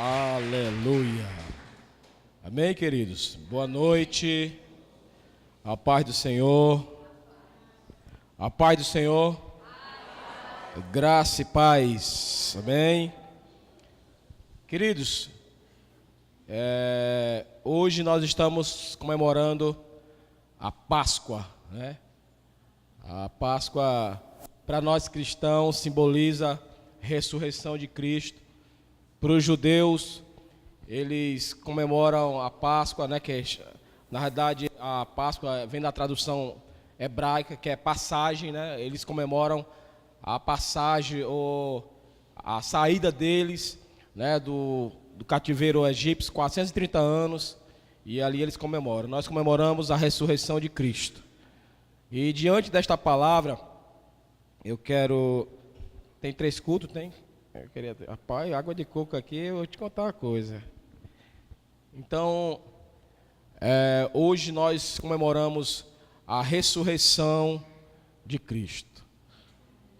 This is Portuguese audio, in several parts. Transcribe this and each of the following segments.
Aleluia. Amém, queridos? Boa noite. A paz do Senhor. A paz do Senhor. Graça e paz. Amém. Queridos, hoje nós estamos comemorando a Páscoa, né? A Páscoa, para nós cristãos, simboliza a ressurreição de Cristo. Para os judeus, eles comemoram a Páscoa, né? Que na verdade a Páscoa vem da tradução hebraica, que é passagem, né? Eles comemoram a passagem ou a saída deles, né? Do cativeiro egípcio, 430 anos, e ali eles comemoram. Nós comemoramos a ressurreição de Cristo. E diante desta palavra, eu quero... Tem 3 cultos, tem? Eu queria... Rapaz, água de coco aqui, eu vou te contar uma coisa. Então, hoje nós comemoramos a ressurreição de Cristo.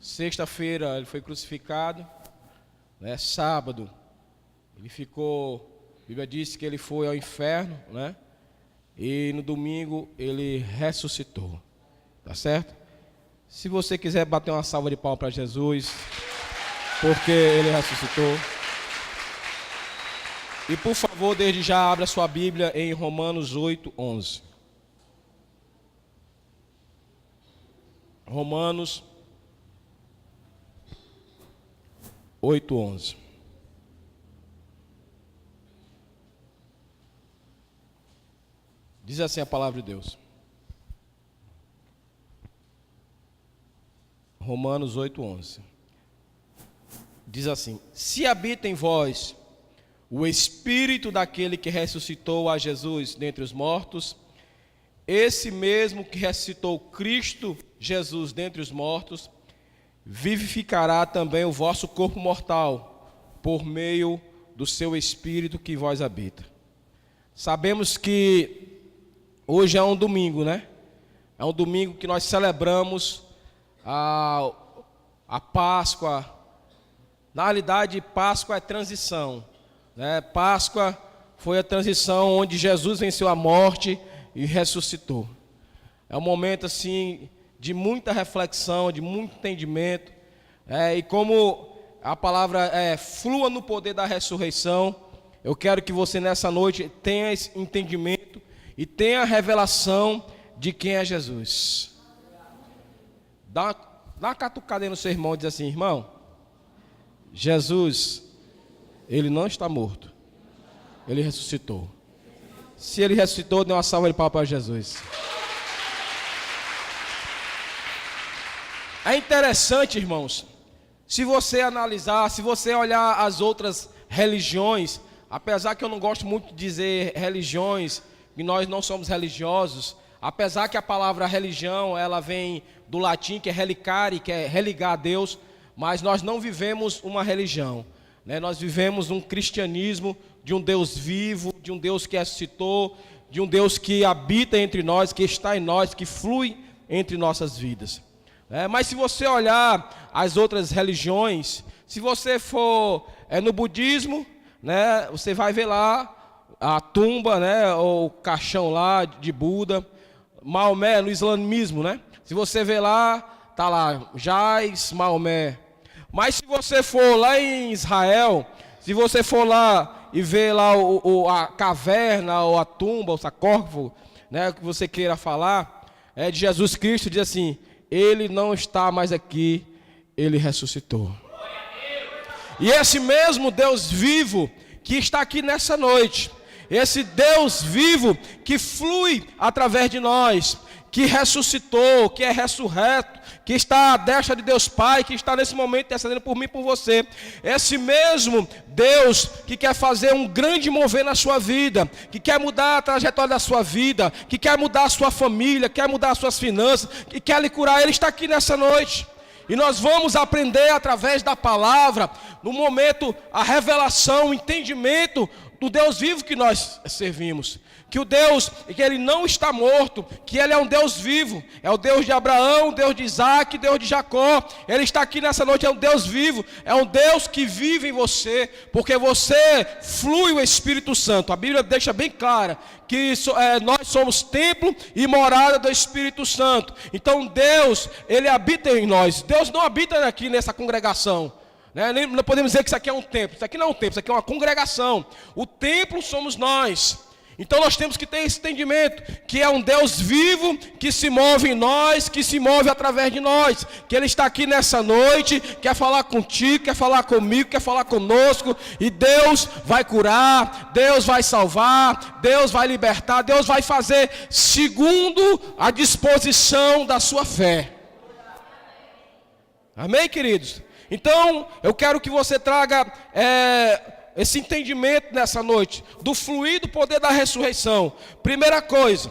Sexta-feira ele foi crucificado, né? Sábado ele ficou... A Bíblia diz que ele foi ao inferno, né? E no domingo ele ressuscitou. Tá certo? Se você quiser bater uma salva de palmas para Jesus, porque ele ressuscitou. E por favor, desde já abra sua Bíblia em Romanos 8:11. Romanos 8:11. Diz assim a palavra de Deus. Romanos 8:11. Diz assim: se habita em vós o Espírito daquele que ressuscitou a Jesus dentre os mortos, esse mesmo que ressuscitou Cristo Jesus dentre os mortos, vivificará também o vosso corpo mortal, por meio do seu Espírito que em vós habita. Sabemos que hoje é um domingo, né? É um domingo que nós celebramos a Páscoa. Na realidade, Páscoa é transição, né? Páscoa foi a transição onde Jesus venceu a morte e ressuscitou. É um momento assim de muita reflexão, de muito entendimento, e como a palavra flua no poder da ressurreição, eu quero que você nessa noite tenha esse entendimento e tenha a revelação de quem é Jesus. Dá uma catucada aí no seu irmão e diz assim: irmão, Jesus, ele não está morto, ele ressuscitou. Se ele ressuscitou, dê uma salva de palmas para Jesus. É interessante, irmãos, se você analisar, se você olhar as outras religiões, apesar que eu não gosto muito de dizer religiões, que nós não somos religiosos, apesar que a palavra religião, ela vem do latim, que é relicare, que é religar a Deus, mas nós não vivemos uma religião, né? Nós vivemos um cristianismo de um Deus vivo, de um Deus que ressuscitou, de um Deus que habita entre nós, que está em nós, que flui entre nossas vidas. Mas se você olhar as outras religiões, se você for no budismo, né, você vai ver lá a tumba, né, ou o caixão lá de Buda. Maomé no islamismo, né? Se você ver lá, tá lá jaz Maomé. Mas se você for lá em Israel, se você for lá e ver lá a caverna ou a tumba, o sarcófago, né, o que você queira falar, de Jesus Cristo, diz assim: ele não está mais aqui, ele ressuscitou. E esse mesmo Deus vivo que está aqui nessa noite, esse Deus vivo que flui através de nós, que ressuscitou, que é ressurreto, que está à destra de Deus Pai, que está nesse momento intercedendo por mim e por você. Esse mesmo Deus que quer fazer um grande mover na sua vida, que quer mudar a trajetória da sua vida, que quer mudar a sua família, quer mudar as suas finanças, que quer lhe curar, ele está aqui nessa noite. E nós vamos aprender através da palavra, no momento, a revelação, o entendimento do Deus vivo que nós servimos. Que o Deus, que Ele não está morto, que Ele é um Deus vivo. É o Deus de Abraão, Deus de Isaac, Deus de Jacó. Ele está aqui nessa noite, é um Deus vivo. É um Deus que vive em você, porque você flui o Espírito Santo. A Bíblia deixa bem clara que nós somos templo e morada do Espírito Santo. Então Deus, Ele habita em nós. Deus não habita aqui nessa congregação. Não podemos dizer que isso aqui é um templo. Isso aqui não é um templo, isso aqui é uma congregação. O templo somos nós. Então nós temos que ter esse entendimento, que é um Deus vivo, que se move em nós, que se move através de nós, que Ele está aqui nessa noite, quer falar contigo, quer falar comigo, quer falar conosco, e Deus vai curar, Deus vai salvar, Deus vai libertar, Deus vai fazer segundo a disposição da sua fé. Amém, queridos? Então, eu quero que você traga esse entendimento nessa noite, do fluir do poder da ressurreição. Primeira coisa,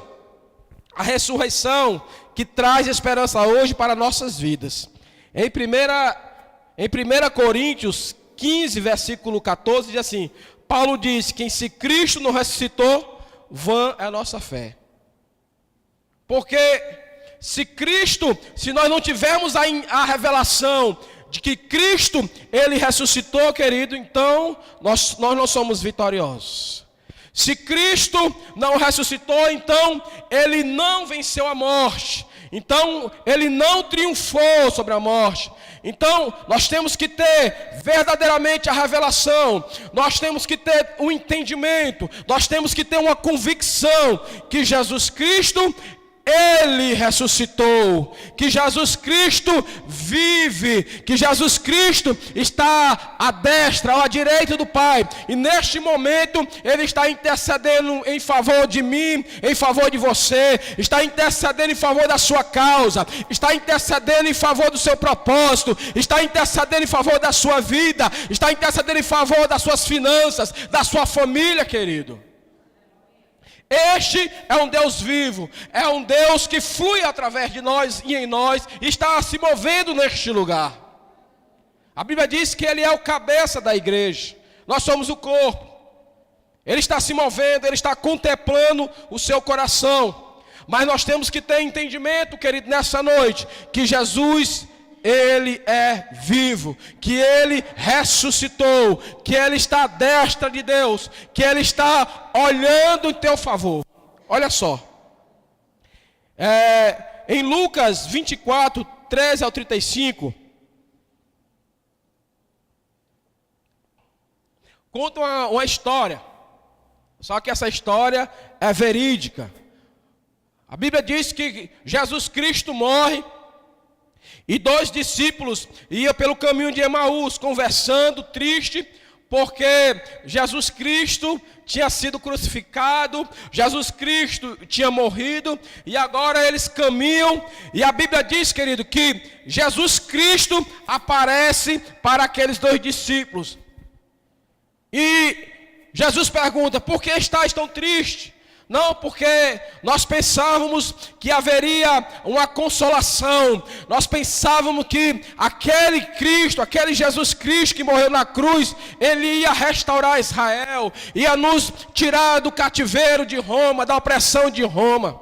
a ressurreição que traz esperança hoje para nossas vidas. Em 1 Coríntios 15, versículo 14, diz assim: Paulo diz que se Cristo não ressuscitou, vã é a nossa fé. Porque se nós não tivermos a revelação de que Cristo, Ele ressuscitou, querido, então nós não somos vitoriosos. Se Cristo não ressuscitou, então Ele não venceu a morte. Então Ele não triunfou sobre a morte. Então nós temos que ter verdadeiramente a revelação. Nós temos que ter um entendimento. Nós temos que ter uma convicção que Jesus Cristo, Ele ressuscitou, que Jesus Cristo vive, que Jesus Cristo está à destra, à direita do Pai, e neste momento Ele está intercedendo em favor de mim, em favor de você, está intercedendo em favor da sua causa, está intercedendo em favor do seu propósito, está intercedendo em favor da sua vida, está intercedendo em favor das suas finanças, da sua família, querido. Este é um Deus vivo, é um Deus que flui através de nós e em nós, e está se movendo neste lugar. A Bíblia diz que Ele é o cabeça da igreja, nós somos o corpo. Ele está se movendo, Ele está contemplando o seu coração. Mas nós temos que ter entendimento, querido, nessa noite, que Jesus, Ele é vivo, que Ele ressuscitou, que Ele está à destra de Deus, que Ele está olhando em teu favor. Olha só, em Lucas 24, 13 ao 35, conta uma história, só que essa história é verídica. A Bíblia diz que Jesus Cristo morre, e 2 discípulos iam pelo caminho de Emaús, conversando, triste, porque Jesus Cristo tinha sido crucificado, Jesus Cristo tinha morrido, e agora eles caminham, e a Bíblia diz, querido, que Jesus Cristo aparece para aqueles 2 discípulos. E Jesus pergunta: por que estáis tão tristes? Não, porque nós pensávamos que haveria uma consolação. Nós pensávamos que aquele Cristo, aquele Jesus Cristo que morreu na cruz, Ele ia restaurar Israel, ia nos tirar do cativeiro de Roma, da opressão de Roma.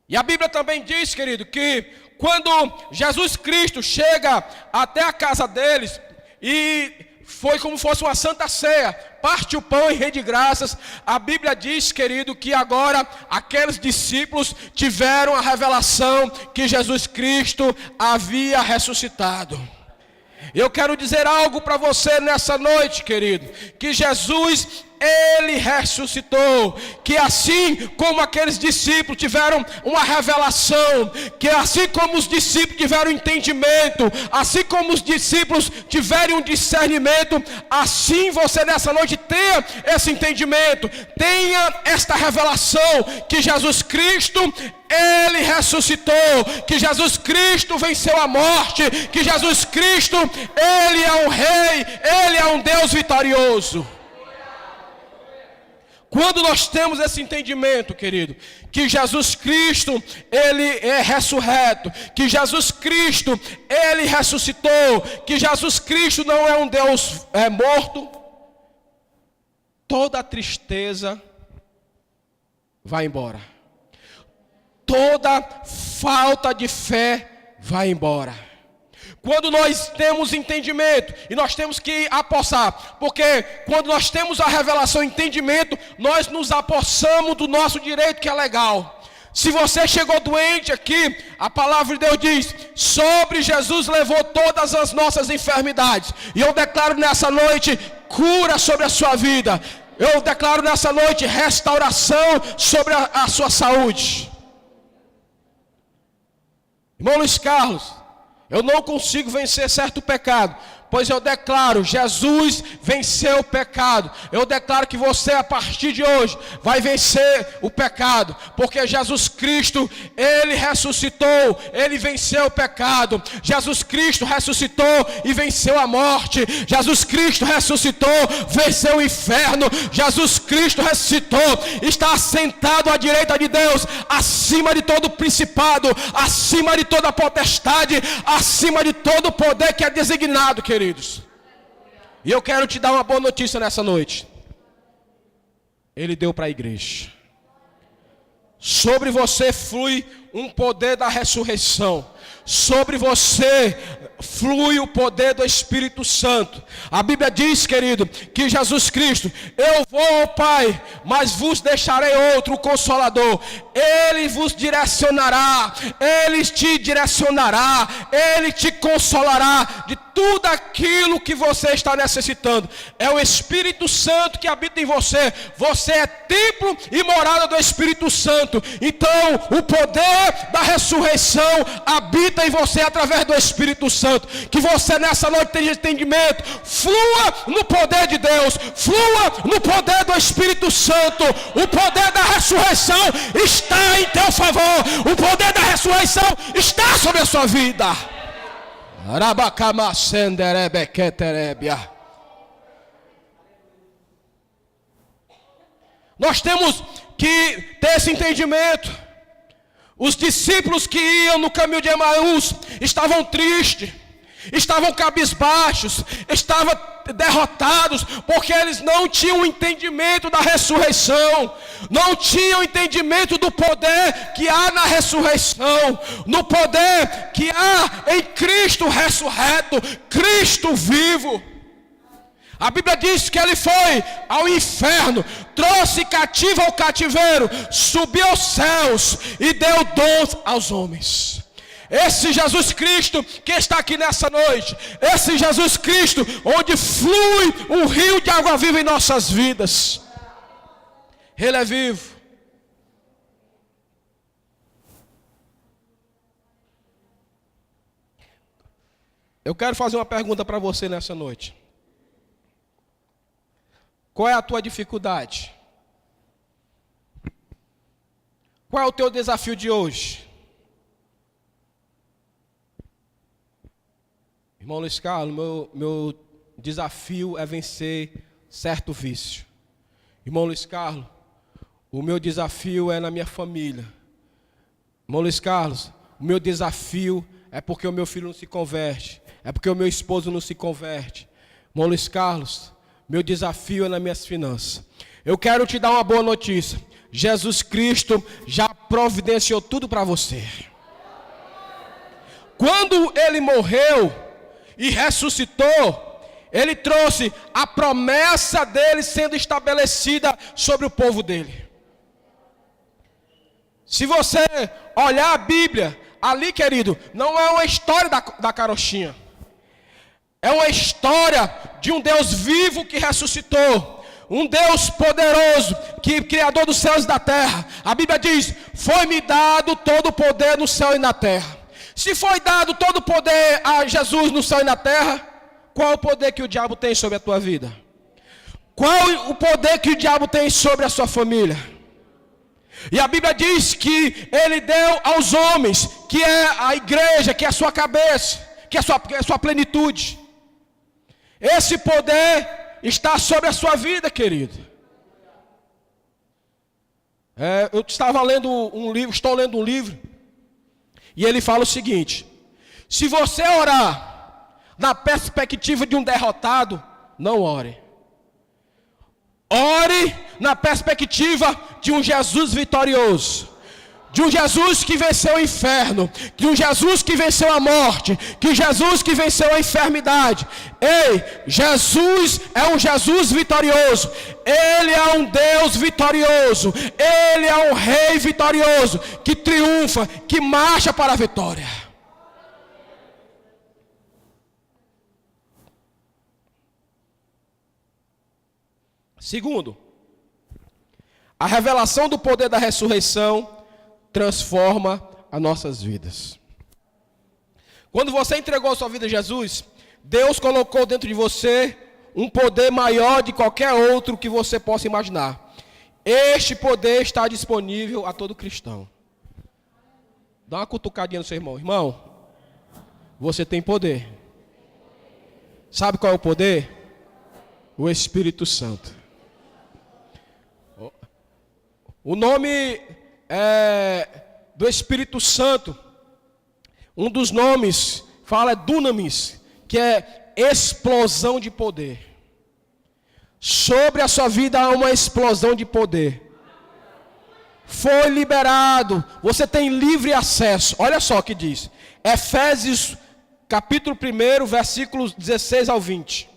E a Bíblia também diz, querido, que quando Jesus Cristo chega até a casa deles, e foi como se fosse uma santa ceia, parte o pão e rende graças. A Bíblia diz, querido, que agora aqueles discípulos tiveram a revelação que Jesus Cristo havia ressuscitado. Eu quero dizer algo para você nessa noite, querido, que Jesus, Ele ressuscitou, que assim como aqueles discípulos tiveram uma revelação, que assim como os discípulos tiveram entendimento, assim como os discípulos tiverem um discernimento, assim você nessa noite tenha esse entendimento, tenha esta revelação, que Jesus Cristo, Ele ressuscitou, que Jesus Cristo venceu a morte, que Jesus Cristo, Ele é um Rei, Ele é um Deus vitorioso. Quando nós temos esse entendimento, querido, que Jesus Cristo, Ele é ressurreto, que Jesus Cristo, Ele ressuscitou, que Jesus Cristo não é um Deus morto, toda tristeza vai embora. Toda falta de fé vai embora. Quando nós temos entendimento, e nós temos que apossar, porque quando nós temos a revelação e entendimento, nós nos apossamos do nosso direito, que é legal. Se você chegou doente aqui, a palavra de Deus diz: sobre Jesus levou todas as nossas enfermidades. E eu declaro nessa noite cura sobre a sua vida. Eu declaro nessa noite restauração sobre a sua saúde. Irmão Luiz Carlos, eu não consigo vencer certo pecado, pois eu declaro, Jesus venceu o pecado. Eu declaro que você, a partir de hoje, vai vencer o pecado, porque Jesus Cristo, Ele ressuscitou, Ele venceu o pecado. Jesus Cristo ressuscitou e venceu a morte. Jesus Cristo ressuscitou, venceu o inferno. Jesus Cristo ressuscitou, está assentado à direita de Deus, acima de todo principado, acima de toda potestade, acima de todo poder que é designado, queridos. E eu quero te dar uma boa notícia nessa noite. Ele deu para a igreja. Sobre você flui um poder da ressurreição. Sobre você flui o poder do Espírito Santo. A Bíblia diz, querido, que Jesus Cristo: eu vou ao Pai, mas vos deixarei outro Consolador. Ele vos direcionará, Ele te direcionará, Ele te consolará de tudo aquilo que você está necessitando. É o Espírito Santo que habita em você. Você é templo e morada do Espírito Santo. Então o poder da ressurreição habita em você através do Espírito Santo. Que você nessa noite tenha entendimento. Flua no poder de Deus, flua no poder do Espírito Santo. O poder da ressurreição está em teu favor. O poder da ressurreição está sobre a sua vida. Nós temos que ter esse entendimento. Os discípulos que iam no caminho de Emaús estavam tristes, estavam cabisbaixos, estavam derrotados, porque eles não tinham entendimento da ressurreição, não tinham entendimento do poder que há na ressurreição, no poder que há em Cristo ressurreto, Cristo vivo. A Bíblia diz que ele foi ao inferno, trouxe cativo ao cativeiro, subiu aos céus e deu dons aos homens. Esse Jesus Cristo que está aqui nessa noite, esse Jesus Cristo onde flui um rio de água viva em nossas vidas, Ele é vivo. Eu quero fazer uma pergunta para você nessa noite. Qual é a tua dificuldade? Qual é o teu desafio de hoje? Irmão Luiz Carlos, meu desafio é vencer certo vício. Irmão Luiz Carlos, o meu desafio é na minha família. Irmão Luiz Carlos, o meu desafio é porque o meu filho não se converte. É porque o meu esposo não se converte. Irmão Luiz Carlos, meu desafio é nas minhas finanças. Eu quero te dar uma boa notícia. Jesus Cristo já providenciou tudo para você. Quando Ele morreu e ressuscitou, Ele trouxe a promessa dEle sendo estabelecida sobre o povo dEle. Se você olhar a Bíblia, ali, querido, não é uma história da carochinha. É uma história de um Deus vivo que ressuscitou. Um Deus poderoso, que criador dos céus e da terra. A Bíblia diz: foi-me dado todo o poder no céu e na terra. Se foi dado todo o poder a Jesus no céu e na terra, qual o poder que o diabo tem sobre a tua vida? Qual o poder que o diabo tem sobre a sua família? E a Bíblia diz que Ele deu aos homens, que é a igreja, que é a sua cabeça, que é a sua plenitude. Esse poder está sobre a sua vida, querido. Eu estava lendo um livro, estou lendo um livro, e ele fala o seguinte: se você orar na perspectiva de um derrotado, não ore. Ore na perspectiva de um Jesus vitorioso. De um Jesus que venceu o inferno, de um Jesus que venceu a morte, de Jesus que venceu a enfermidade. Ei, Jesus é um Jesus vitorioso, Ele é um Deus vitorioso, Ele é um Rei vitorioso, que triunfa, que marcha para a vitória. Segundo, a revelação do poder da ressurreição transforma as nossas vidas. Quando você entregou a sua vida a Jesus, Deus colocou dentro de você um poder maior de qualquer outro que você possa imaginar. Este poder está disponível a todo cristão. Dá uma cutucadinha no seu irmão. Irmão, você tem poder. Sabe qual é o poder? O Espírito Santo. O nome do Espírito Santo, um dos nomes, fala dunamis, que é explosão de poder. Sobre a sua vida há uma explosão de poder. Foi liberado, você tem livre acesso. Olha só o que diz. Efésios capítulo 1, versículos 16 ao 20.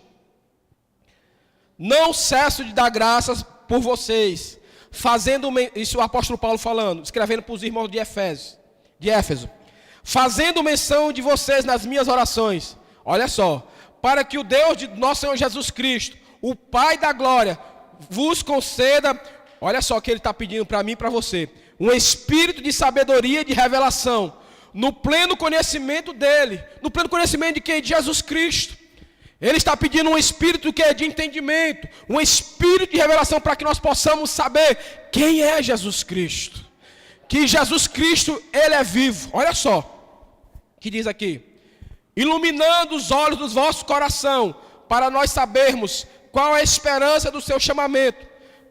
Não cesso de dar graças por vocês, fazendo, isso o apóstolo Paulo falando, escrevendo para os irmãos de Éfeso, fazendo menção de vocês nas minhas orações, olha só, para que o Deus de nosso Senhor Jesus Cristo, o Pai da glória, vos conceda, olha só o que ele está pedindo para mim e para você, um espírito de sabedoria e de revelação, no pleno conhecimento dele, no pleno conhecimento de quem? De Jesus Cristo. Ele está pedindo um espírito que é de entendimento, um espírito de revelação para que nós possamos saber quem é Jesus Cristo. Que Jesus Cristo, Ele é vivo. Olha só, que diz aqui. Iluminando os olhos do vosso coração, para nós sabermos qual é a esperança do seu chamamento,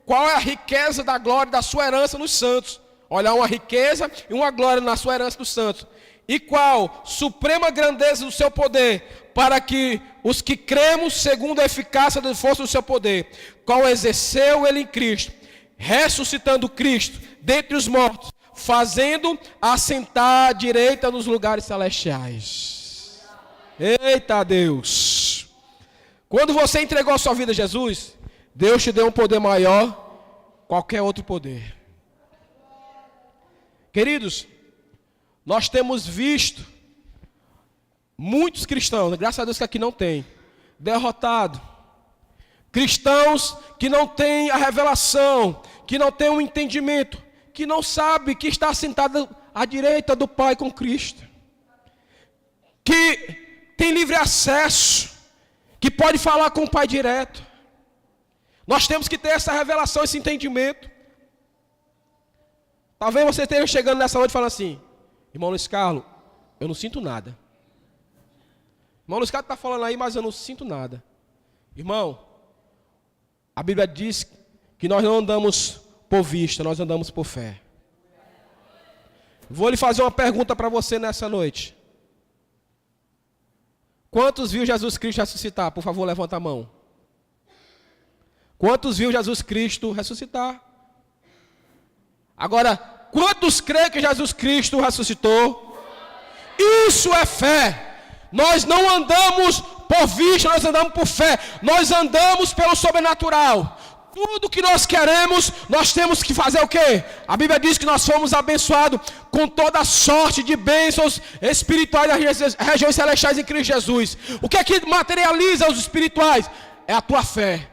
qual é a riqueza da glória da sua herança nos santos. Olha, uma riqueza e uma glória na sua herança dos santos. E qual suprema grandeza do seu poder, para que os que cremos segundo a eficácia da força do seu poder, qual exerceu ele em Cristo, ressuscitando Cristo dentre os mortos, fazendo assentar à direita nos lugares celestiais. Eita Deus! Quando você entregou a sua vida a Jesus, Deus te deu um poder maior que qualquer outro poder. Queridos, nós temos visto muitos cristãos, graças a Deus que aqui não tem, derrotado. Cristãos que não têm a revelação, que não têm o entendimento, que não sabem que está sentado à direita do Pai com Cristo. Que tem livre acesso, que pode falar com o Pai direto. Nós temos que ter essa revelação, esse entendimento. Talvez você esteja chegando nessa noite e falando assim: irmão Luiz Carlos, eu não sinto nada. Irmão Luiz Carlos está falando aí, mas eu não sinto nada. Irmão, a Bíblia diz que nós não andamos por vista, nós andamos por fé. Vou lhe fazer uma pergunta para você nessa noite. Quantos viu Jesus Cristo ressuscitar? Por favor, levanta a mão. Quantos viu Jesus Cristo ressuscitar? Agora, quantos creem que Jesus Cristo ressuscitou? Isso é fé. Nós não andamos por vista, nós andamos por fé. Nós andamos pelo sobrenatural. Tudo que nós queremos, nós temos que fazer o quê? A Bíblia diz que nós fomos abençoados com toda sorte de bênçãos espirituais nas regiões celestiais em Cristo Jesus. O que é que materializa os espirituais? É a tua fé.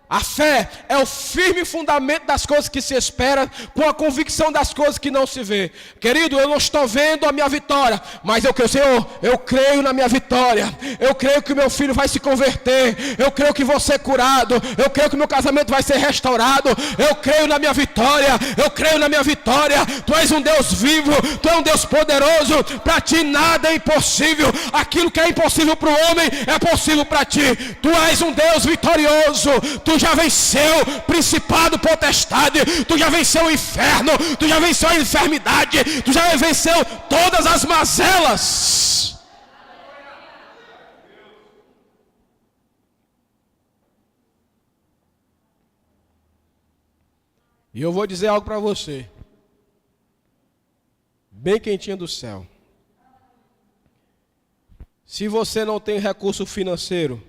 A fé é o firme fundamento das coisas que se espera, com a convicção das coisas que não se vê. Querido, eu não estou vendo a minha vitória, mas eu creio, Senhor, eu creio na minha vitória. Eu creio que o meu filho vai se converter. Eu creio que vou ser curado. Eu creio que o meu casamento vai ser restaurado. Eu creio na minha vitória. Eu creio na minha vitória. Tu és um Deus vivo, Tu és um Deus poderoso. Para Ti nada é impossível. Aquilo que é impossível para o homem é possível para Ti. Tu és um Deus vitorioso. Tu já venceu principado, potestade, tu já venceu o inferno, tu já venceu a enfermidade, tu já venceu todas as mazelas. E eu vou dizer algo para você, bem quentinho do céu. Se você não tem recurso financeiro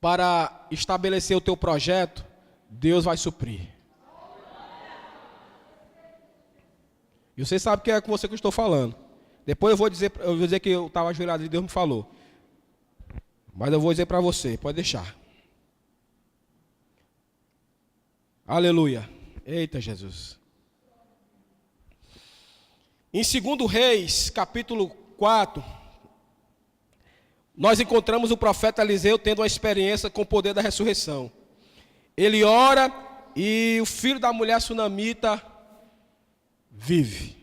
para estabelecer o teu projeto, Deus vai suprir. E você sabe que é com você que eu estou falando. Depois eu vou dizer que eu estava ajoelhado e Deus me falou. Mas eu vou dizer para você, pode deixar. Aleluia. Eita Jesus. Em 2 Reis, capítulo 4, nós encontramos o profeta Eliseu tendo uma experiência com o poder da ressurreição. Ele ora e o filho da mulher sunamita vive.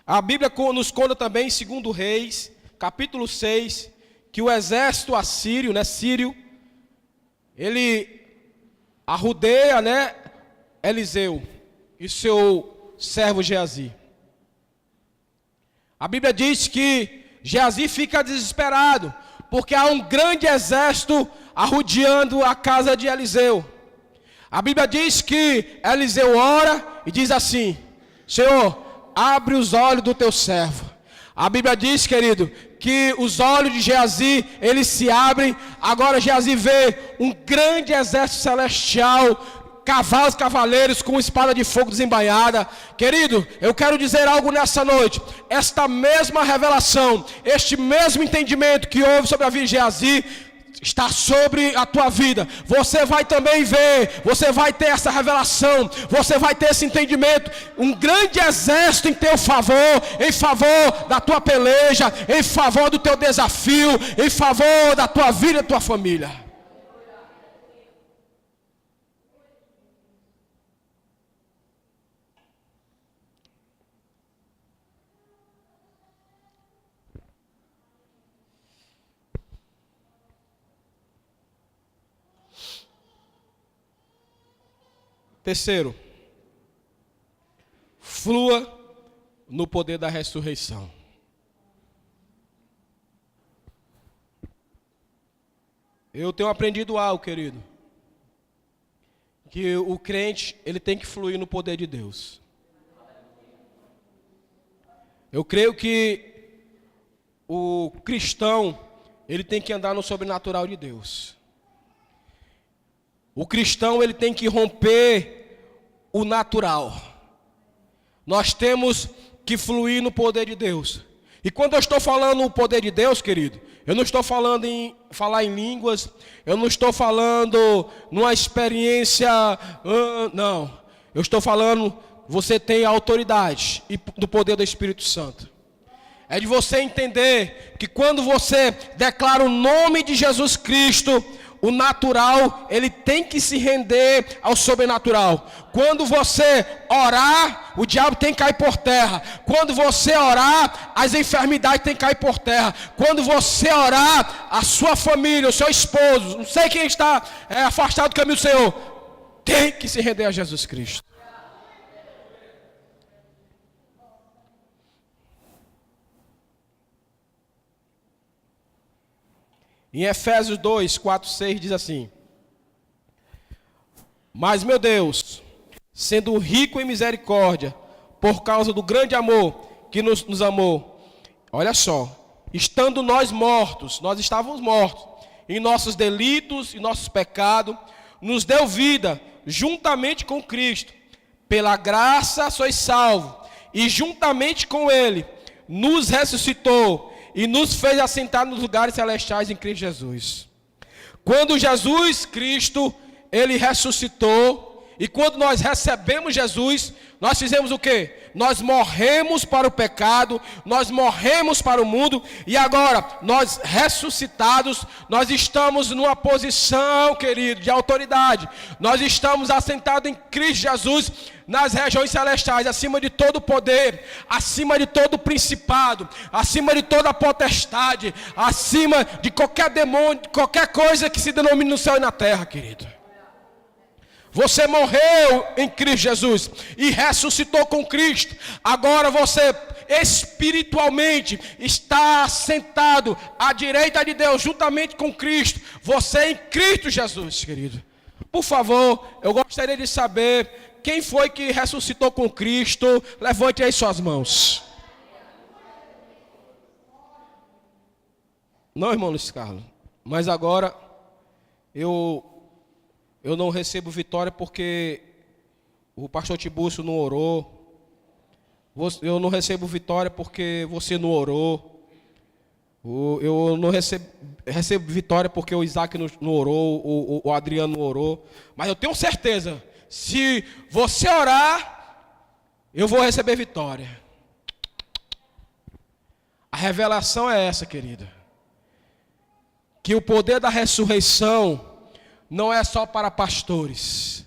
A Bíblia nos conta também em 2 Reis, capítulo 6, que o exército assírio, sírio, ele arrodeia, Eliseu e seu servo Geazi. A Bíblia diz que Geazi fica desesperado, porque há um grande exército arrodeando a casa de Eliseu. A Bíblia diz que Eliseu ora e diz assim: Senhor, abre os olhos do teu servo. A Bíblia diz, querido, que os olhos de Geazi, eles se abrem. Agora Geazi vê um grande exército celestial, cavalos, cavaleiros com espada de fogo desembainhada. Querido, eu quero dizer algo nessa noite. Esta mesma revelação, este mesmo entendimento que houve sobre a vida de Geazi, está sobre a tua vida. Você vai também ver, você vai ter essa revelação, você vai ter esse entendimento. Um grande exército em teu favor, em favor da tua peleja, em favor do teu desafio, em favor da tua vida e da tua família. Terceiro, flua no poder da ressurreição. Eu tenho aprendido algo, querido, que o crente, ele tem que fluir no poder de Deus. Eu creio que o cristão, ele tem que andar no sobrenatural de Deus. O cristão, ele tem que romper o natural. Nós temos que fluir no poder de Deus. E quando eu estou falando o poder de Deus, querido, eu não estou falando em falar em línguas, eu não estou falando numa experiência, não. Eu estou falando, você tem a autoridade e do poder do Espírito Santo. É de você entender que quando você declara o nome de Jesus Cristo, o natural, ele tem que se render ao sobrenatural. Quando você orar, o diabo tem que cair por terra. Quando você orar, as enfermidades tem que cair por terra. Quando você orar, a sua família, o seu esposo, não sei quem está afastado do caminho do Senhor, tem que se render a Jesus Cristo. Em Efésios 2, 4, 6 diz assim: Mas meu Deus, sendo rico em misericórdia, por causa do grande amor que nos amou, olha só, estando nós mortos, nós estávamos mortos, em nossos delitos e nossos pecados, nos deu vida, juntamente com Cristo, pela graça sois salvos, e juntamente com Ele, nos ressuscitou, e nos fez assentar nos lugares celestiais em Cristo Jesus. Quando Jesus Cristo, Ele ressuscitou, e quando nós recebemos Jesus, nós fizemos o quê? Nós morremos para o pecado, nós morremos para o mundo, e agora, nós ressuscitados, nós estamos numa posição, querido, de autoridade. Nós estamos assentados em Cristo Jesus, nas regiões celestiais, acima de todo poder, acima de todo principado, acima de toda potestade, acima de qualquer demônio, qualquer coisa que se denomine no céu e na terra, querido. Você morreu em Cristo Jesus e ressuscitou com Cristo. Agora você espiritualmente está sentado à direita de Deus, juntamente com Cristo. Você em Cristo Jesus, querido. Por favor, eu gostaria de saber quem foi que ressuscitou com Cristo. Levante aí suas mãos. Não, irmão Luiz Carlos, mas agora eu não recebo vitória porque o pastor Tibúrcio não orou. Eu não recebo vitória porque você não orou. Eu não recebo vitória porque o Isaac não orou, o Adriano não orou. Mas eu tenho certeza, se você orar, eu vou receber vitória. A revelação é essa, querida. Que o poder da ressurreição não é só para pastores.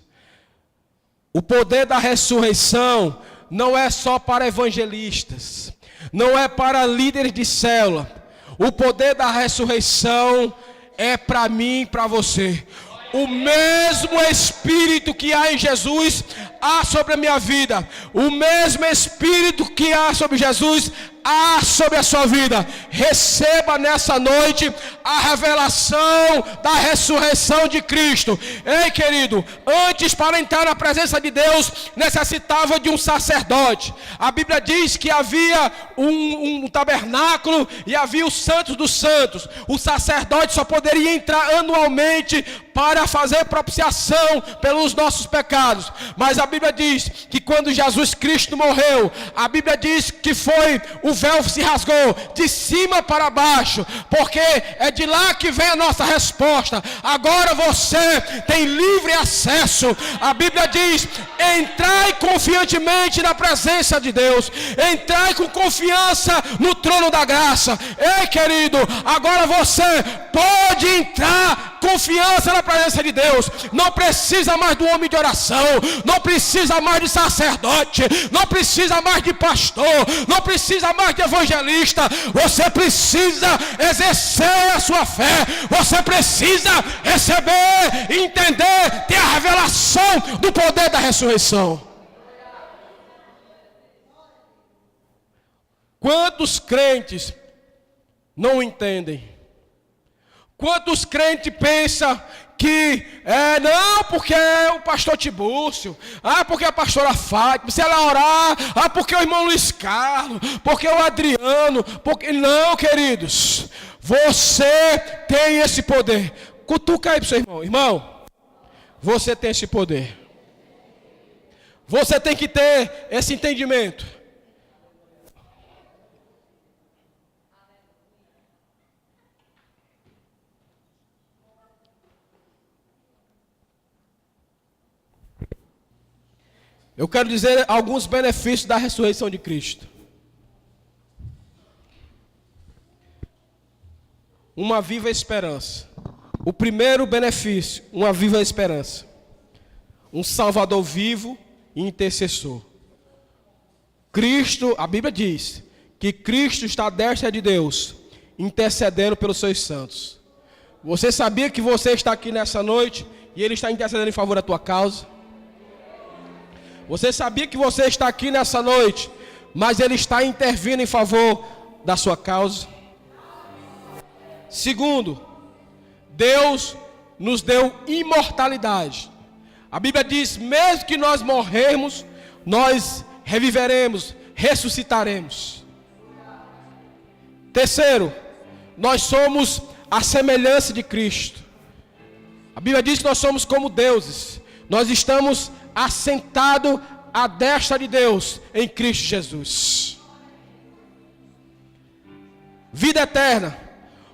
O poder da ressurreição não é só para evangelistas. Não é para líderes de célula. O poder da ressurreição é para mim e para você. O mesmo Espírito que há em Jesus há sobre a minha vida. O mesmo Espírito que há sobre Jesus há sobre a sua vida. Receba nessa noite a revelação da ressurreição de Cristo. Ei, querido, antes para entrar na presença de Deus necessitava de um sacerdote. A Bíblia diz que havia um tabernáculo e havia os santos dos santos. O sacerdote só poderia entrar anualmente para fazer propiciação pelos nossos pecados. Mas a Bíblia diz que quando Jesus Cristo morreu, a Bíblia diz que foi o véu se rasgou de cima para baixo, porque é de lá que vem a nossa resposta. Agora você tem livre acesso. A Bíblia diz: entrai confiantemente na presença de Deus, entrai com confiança no trono da graça. Ei, querido, agora você pode entrar confiança na presença de Deus. Não precisa mais do homem de oração, não precisa mais de sacerdote, não precisa mais de pastor, não precisa mais de evangelista. Você precisa exercer a sua fé, você precisa receber, entender, ter a revelação do poder da ressurreição. Quantos crentes não entendem? Quantos crentes pensam que não, porque é o pastor Tibúrcio, porque a pastora Fátima, se ela orar, porque o irmão Luiz Carlos, porque o Adriano, porque... Não, queridos, você tem esse poder. Cutuca aí para o seu irmão. Irmão, você tem esse poder. Você tem que ter esse entendimento. Eu quero dizer alguns benefícios da ressurreição de Cristo. Uma viva esperança. O primeiro benefício, uma viva esperança. Um Salvador vivo e intercessor. Cristo, a Bíblia diz que Cristo está à destra de Deus, intercedendo pelos seus santos. Você sabia que você está aqui nessa noite e Ele está intercedendo em favor da tua causa? Você sabia que você está aqui nessa noite, mas Ele está intervindo em favor da sua causa? Segundo, Deus nos deu imortalidade. A Bíblia diz, mesmo que nós morrermos, nós reviveremos, ressuscitaremos. Terceiro, nós somos a semelhança de Cristo. A Bíblia diz que nós somos como deuses. Nós estamos assentados à destra de Deus em Cristo Jesus. Vida eterna.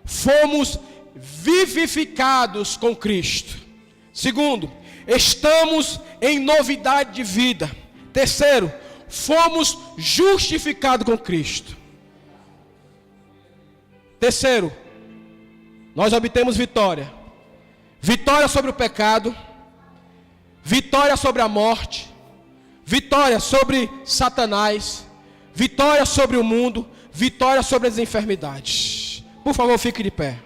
Fomos vivificados com Cristo. Segundo, estamos em novidade de vida. Terceiro, fomos justificados com Cristo. Terceiro, nós obtemos vitória. Vitória sobre o pecado, vitória sobre a morte, vitória sobre Satanás, vitória sobre o mundo, vitória sobre as enfermidades. Por favor, fique de pé.